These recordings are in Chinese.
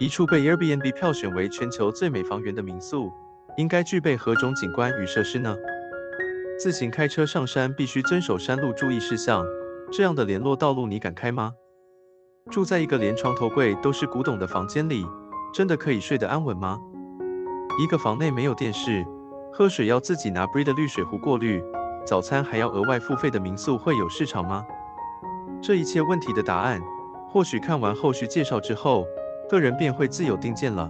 一处被 Airbnb 票选为全球最美房源的民宿，应该具备何种景观与设施呢？自行开车上山必须遵守山路注意事项，这样的联络道路你敢开吗？住在一个连床头柜都是古董的房间里，真的可以睡得安稳吗？一个房内没有电视，喝水要自己拿 Brita 滤水壶过滤，早餐还要额外付费的民宿会有市场吗？这一切问题的答案，或许看完后续介绍之后，个人便会自有定见了。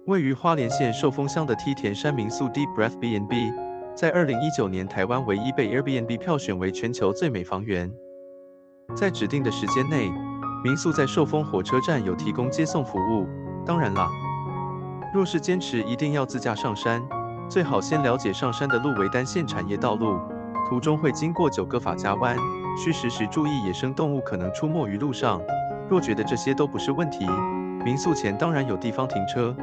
位于花莲县寿丰乡的梯田山民宿 Deep Breath B&B， 在2019年台湾唯一被 Airbnb 票选为全球最美房源。在指定的时间内，民宿在寿丰火车站有提供接送服务。当然啦，若是坚持一定要自驾上山，最好先了解上山的路为单线产业道路，途中会经过9个法家湾，需时时注意野生动物可能出没于路上。若觉得这些都不是问题，民宿前当然有地方停车。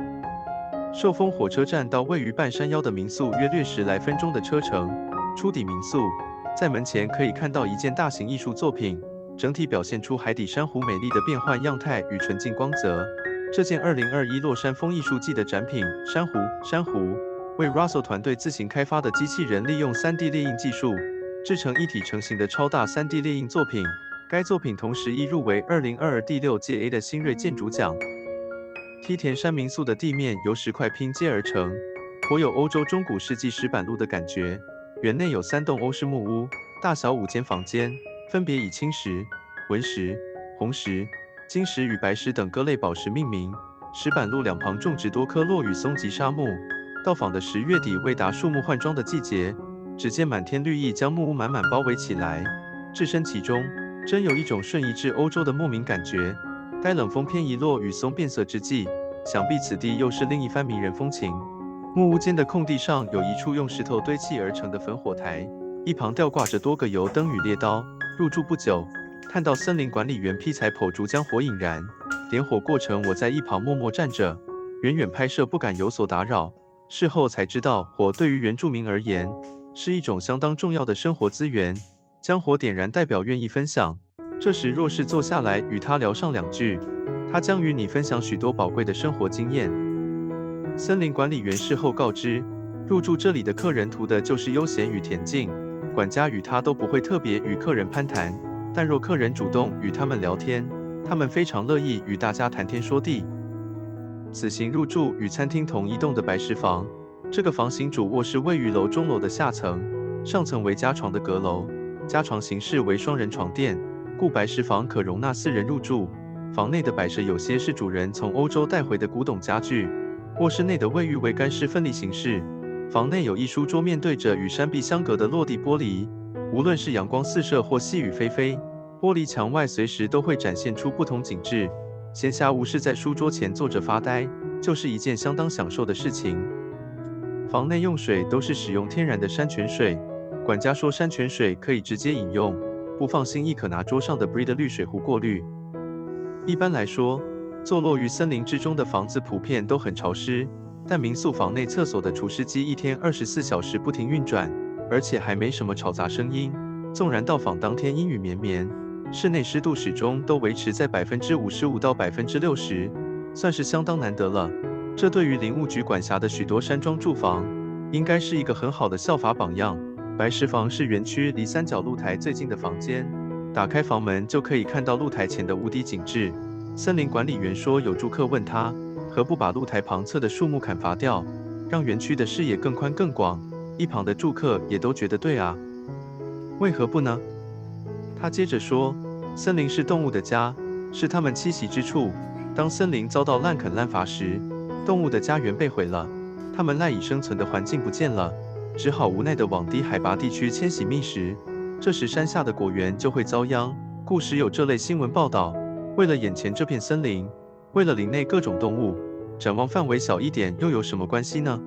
寿丰火车站到位于半山腰的民宿约略10来分钟的车程。出抵民宿，在门前可以看到一件大型艺术作品，整体表现出海底珊瑚美丽的变换样态与纯净光泽。这件2021洛杉矶艺术季的展品《珊瑚》，为 Russell 团队自行开发的机器人利用3D 列印技术，制成一体成型的超大3D 列印作品。该作品同时亦入围2022第6届 A 的新锐建筑奖。梯田山民宿的地面由石块拼接而成，颇有欧洲中古世纪石板路的感觉。园内有3栋欧式木屋，大小5间房间，分别以青石、纹石、红石、金石与白石等各类宝石命名。石板路两旁种植多棵落羽松及杉木。到访的10月底未达树木换装的季节，只见满天绿意将木屋满满包围起来，置身其中，真有一种瞬移至欧洲的莫名感觉。待冷风偏移落羽松变色之际，想必此地又是另一番迷人风情。木屋间的空地上有一处用石头堆砌而成的焚火台，一旁吊挂着多个油灯与猎刀。入住不久，看到森林管理员劈柴剖竹将火引燃，点火过程我在一旁默默站着，远远拍摄不敢有所打扰。事后才知道，火对于原住民而言是一种相当重要的生活资源，将火点燃代表愿意分享。这时若是坐下来与他聊上2句，他将与你分享许多宝贵的生活经验。森林管理员事后告知，入住这里的客人图的就是悠闲与恬静，管家与他都不会特别与客人攀谈，但若客人主动与他们聊天，他们非常乐意与大家谈天说地。此行入住与餐厅同一栋的白石房，这个房型主卧室位于楼中楼的下层，上层为加床的阁楼，加床形式为双人床垫，故白石房可容纳4人入住。房内的摆设有些是主人从欧洲带回的古董家具。卧室内的卫浴为干湿分离形式。房内有一书桌面对着与山壁相隔的落地玻璃，无论是阳光四射或细雨霏霏，玻璃墙外随时都会展现出不同景致。闲暇无事在书桌前坐着发呆，就是一件相当享受的事情。房内用水都是使用天然的山泉水，管家说山泉水可以直接饮用，不放心亦可拿桌上的 Brita 滤水壶过滤。一般来说，坐落于森林之中的房子普遍都很潮湿，但民宿房内厕所的除湿机一天24小时不停运转，而且还没什么吵杂声音。纵然到访当天阴雨绵绵，室内湿度始终都维持在55%到60%，算是相当难得了。这对于林务局管辖的许多山庄住房，应该是一个很好的效法榜样。白石房是园区离三角露台最近的房间，打开房门就可以看到露台前的无敌景致。森林管理员说，有住客问他，何不把露台旁侧的树木砍伐掉，让园区的视野更宽更广。一旁的住客也都觉得对啊，为何不呢？他接着说，森林是动物的家，是它们栖息之处。当森林遭到滥垦滥伐时，动物的家园被毁了，它们赖以生存的环境不见了，只好无奈地往低海拔地区迁徙觅食。这时山下的果园就会遭殃，故时有这类新闻报道。为了眼前这片森林，为了林内各种动物，展望范围小一点又有什么关系呢？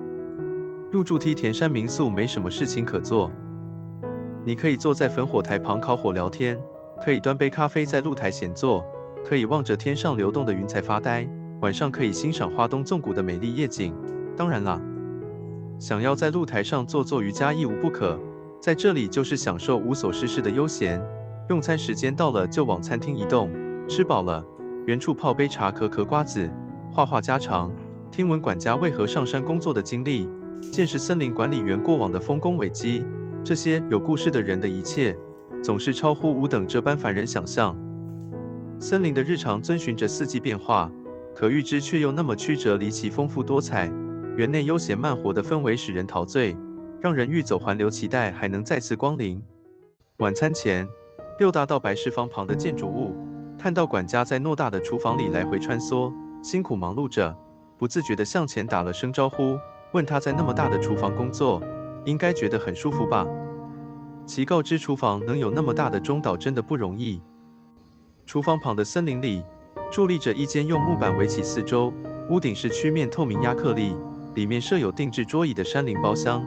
入住梯田山民宿没什么事情可做，你可以坐在焚火台旁烤火聊天，可以端杯咖啡在露台闲坐，可以望着天上流动的云彩发呆，晚上可以欣赏花东纵谷的美丽夜景。当然啦，想要在露台上做瑜伽亦无不可，在这里就是享受无所事事的悠闲。用餐时间到了就往餐厅移动，吃饱了，原处泡杯茶嗑瓜子，话话家常，听闻管家为何上山工作的经历，见识森林管理员过往的丰功伟绩，这些有故事的人的一切，总是超乎吾等这般凡人想象。森林的日常遵循着四季变化，可预知却又那么曲折离奇、丰富多彩。园内悠闲慢活的氛围使人陶醉，让人欲走还留，期待还能再次光临。晚餐前，六大道白事坊旁的建筑物，看到管家在偌大的厨房里来回穿梭，辛苦忙碌着，不自觉地向前打了声招呼，问他在那么大的厨房工作，应该觉得很舒服吧？其告知厨房能有那么大的中岛真的不容易。厨房旁的森林里，伫立着一间用木板围起四周，屋顶是曲面透明亚克力，里面设有定制桌椅的山林包厢。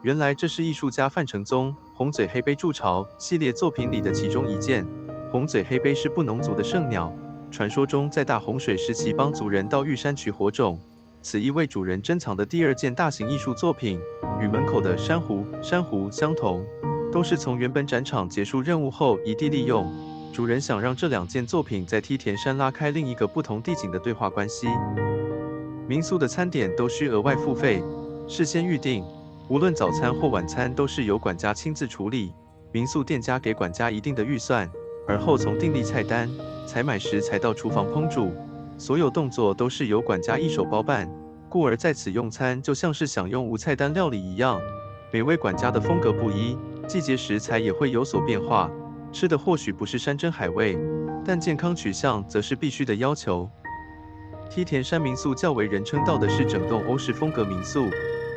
原来这是艺术家范承宗《红嘴黑鹎筑巢》系列作品里的其中一件。红嘴黑鹎是布农族的圣鸟，传说中在大洪水时期帮族人到玉山取火种。此亦为主人珍藏的第二件大型艺术作品，与门口的珊瑚相同，都是从原本展场结束任务后一地利用。主人想让这两件作品在梯田山拉开另一个不同地景的对话关系。民宿的餐点都需额外付费，事先预定，无论早餐或晚餐都是由管家亲自处理。民宿店家给管家一定的预算，而后从订立菜单、采买食材到厨房烹煮，所有动作都是由管家一手包办，故而在此用餐就像是享用无菜单料理一样。每位管家的风格不一，季节食材也会有所变化。吃的或许不是山珍海味，但健康取向则是必须的要求。梯田山民宿较为人称道的是整栋欧式风格民宿，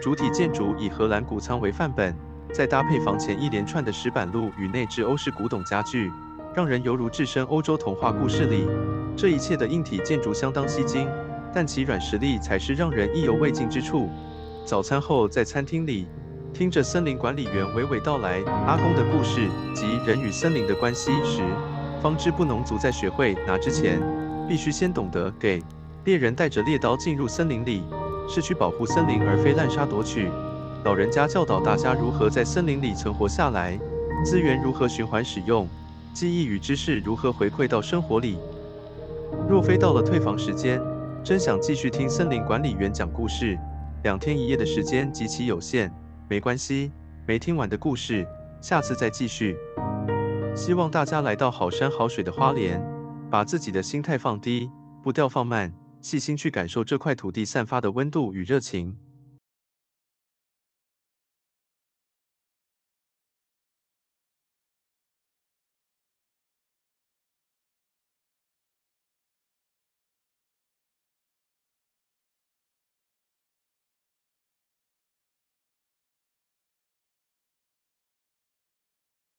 主体建筑以荷兰谷仓为范本，再搭配房前一连串的石板路与内置欧式古董家具，让人犹如置身欧洲童话故事里。这一切的硬体建筑相当吸睛，但其软实力才是让人意犹未尽之处。早餐后在餐厅里，听着森林管理员娓娓道来阿公的故事及人与森林的关系时，方知布农族在学会拿之前，必须先懂得给。猎人带着猎刀进入森林里，是去保护森林，而非滥杀夺取。老人家教导大家如何在森林里存活下来，资源如何循环使用，记忆与知识如何回馈到生活里。若非到了退房时间，真想继续听森林管理员讲故事，2天1夜的时间极其有限。没关系，没听完的故事，下次再继续。希望大家来到好山好水的花莲，把自己的心态放低，步调放慢，细心去感受这块土地散发的温度与热情。